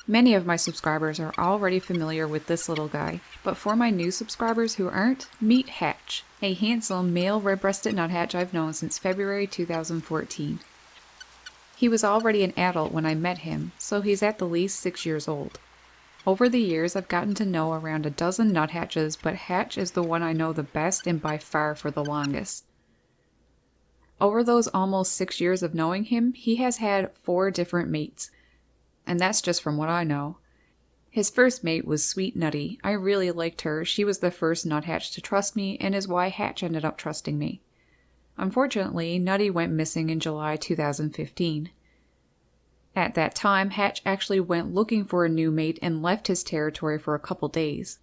Many of my subscribers are already familiar with this little guy, but for my new subscribers who aren't, meet Hatch, a handsome male red-breasted nuthatch I've known since February 2014. He was already an adult when I met him, so he's at the least 6 years old. Over the years, I've gotten to know around a dozen nuthatches, but Hatch is the one I know the best and by far for the longest. Over those almost 6 years of knowing him, he has had 4 different mates. And that's just from what I know. His first mate was Sweet Nutty. I really liked her. She was the first nuthatch to trust me and is why Hatch ended up trusting me. Unfortunately, Nutty went missing in July 2015. At that time, Hatch actually went looking for a new mate and left his territory for a couple days.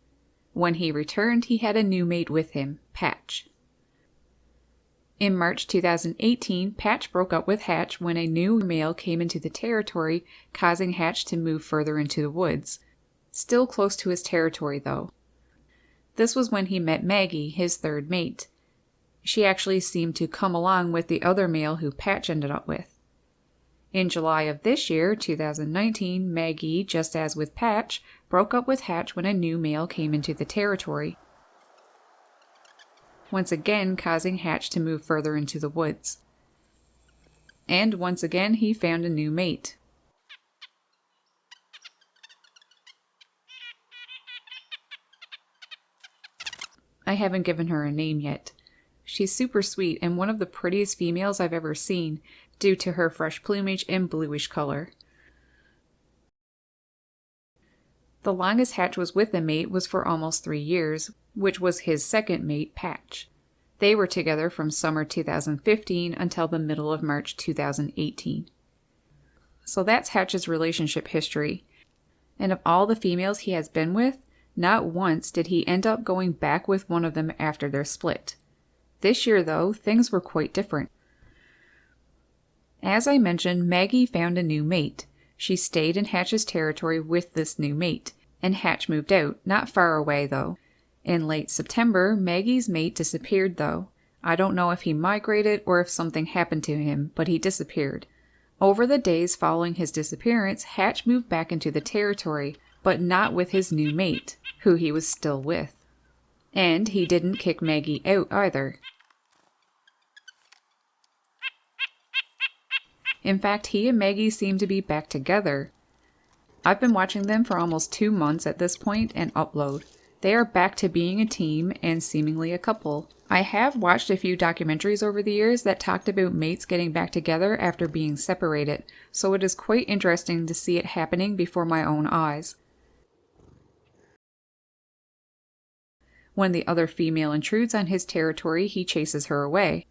When he returned, he had a new mate with him, Patch. In March 2018, Patch broke up with Hatch when a new male came into the territory, causing Hatch to move further into the woods. Still close to his territory, though. This was when he met Maggie, his third mate. She actually seemed to come along with the other male who Patch ended up with. In July of this year, 2019, Maggie, just as with Patch, broke up with Hatch when a new male came into the territory, once again causing Hatch to move further into the woods. And once again he found a new mate. I haven't given her a name yet. She's super sweet and one of the prettiest females I've ever seen, due to her fresh plumage and bluish color. The longest Hatch was with a mate was for almost 3 years, which was his second mate, Patch. They were together from summer 2015 until the middle of March 2018. So that's Hatch's relationship history. And of all the females he has been with, not once did he end up going back with one of them after their split. This year, though, things were quite different. As I mentioned, Maggie found a new mate. She stayed in Hatch's territory with this new mate, and Hatch moved out, not far away though. In late September, Maggie's mate disappeared though. I don't know if he migrated or if something happened to him, but he disappeared. Over the days following his disappearance, Hatch moved back into the territory, but not with his new mate, who he was still with. And he didn't kick Maggie out either. In fact, he and Maggie seem to be back together. I've been watching them for almost 2 months at this point and upload. They are back to being a team and seemingly a couple. I have watched a few documentaries over the years that talked about mates getting back together after being separated, so it is quite interesting to see it happening before my own eyes. When the other female intrudes on his territory, he chases her away.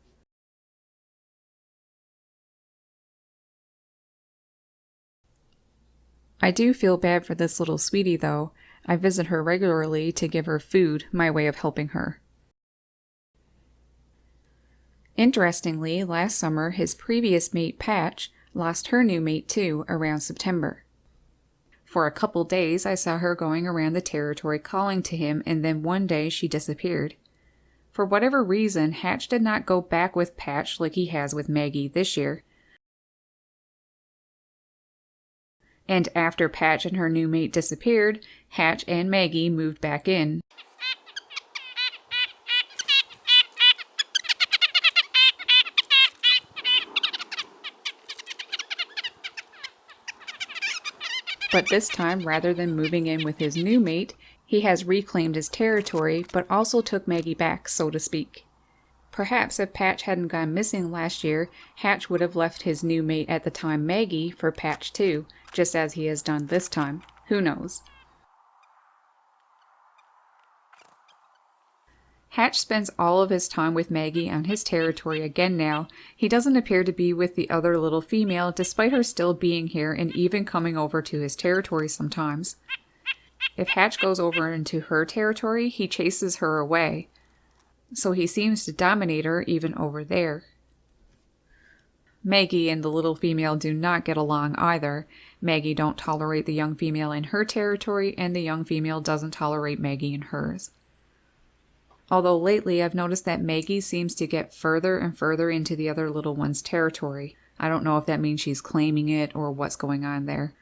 I do feel bad for this little sweetie though. I visit her regularly to give her food, my way of helping her. Interestingly, last summer his previous mate Patch lost her new mate too around September. For a couple days I saw her going around the territory calling to him, and then one day she disappeared. For whatever reason, Hatch did not go back with Patch like he has with Maggie this year. And after Patch and her new mate disappeared, Hatch and Maggie moved back in. But this time, rather than moving in with his new mate, he has reclaimed his territory, but also took Maggie back, so to speak. Perhaps if Patch hadn't gone missing last year, Hatch would have left his new mate at the time, Maggie, for Patch too, just as he has done this time. Who knows? Hatch spends all of his time with Maggie on his territory again now. He doesn't appear to be with the other little female, despite her still being here and even coming over to his territory sometimes. If Hatch goes over into her territory, he chases her away. So he seems to dominate her even over there. Maggie and the little female do not get along either. Maggie don't tolerate the young female in her territory, and the young female doesn't tolerate Maggie in hers. Although lately I've noticed that Maggie seems to get further and further into the other little one's territory. I don't know if that means she's claiming it or what's going on there.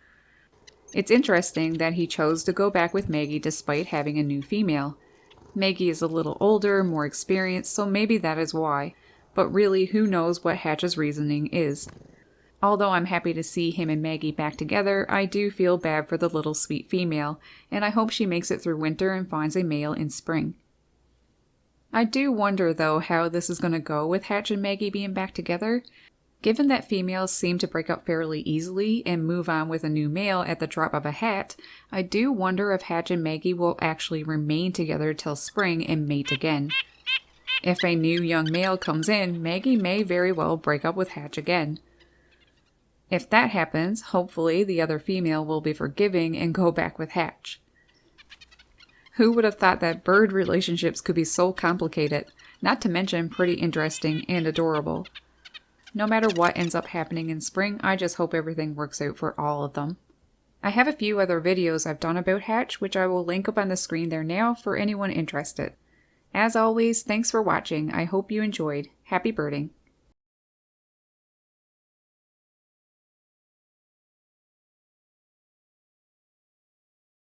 It's interesting that he chose to go back with Maggie despite having a new female. Maggie is a little older, more experienced, so maybe that is why. But really, who knows what Hatch's reasoning is. Although I'm happy to see him and Maggie back together, I do feel bad for the little sweet female, and I hope she makes it through winter and finds a male in spring. I do wonder, though, how this is going to go with Hatch and Maggie being back together. Given that females seem to break up fairly easily and move on with a new male at the drop of a hat, I do wonder if Hatch and Maggie will actually remain together till spring and mate again. If a new young male comes in, Maggie may very well break up with Hatch again. If that happens, hopefully the other female will be forgiving and go back with Hatch. Who would have thought that bird relationships could be so complicated, not to mention pretty interesting and adorable. No matter what ends up happening in spring, I just hope everything works out for all of them. I have a few other videos I've done about Hatch, which I will link up on the screen there now for anyone interested. As always, thanks for watching. I hope you enjoyed. Happy birding!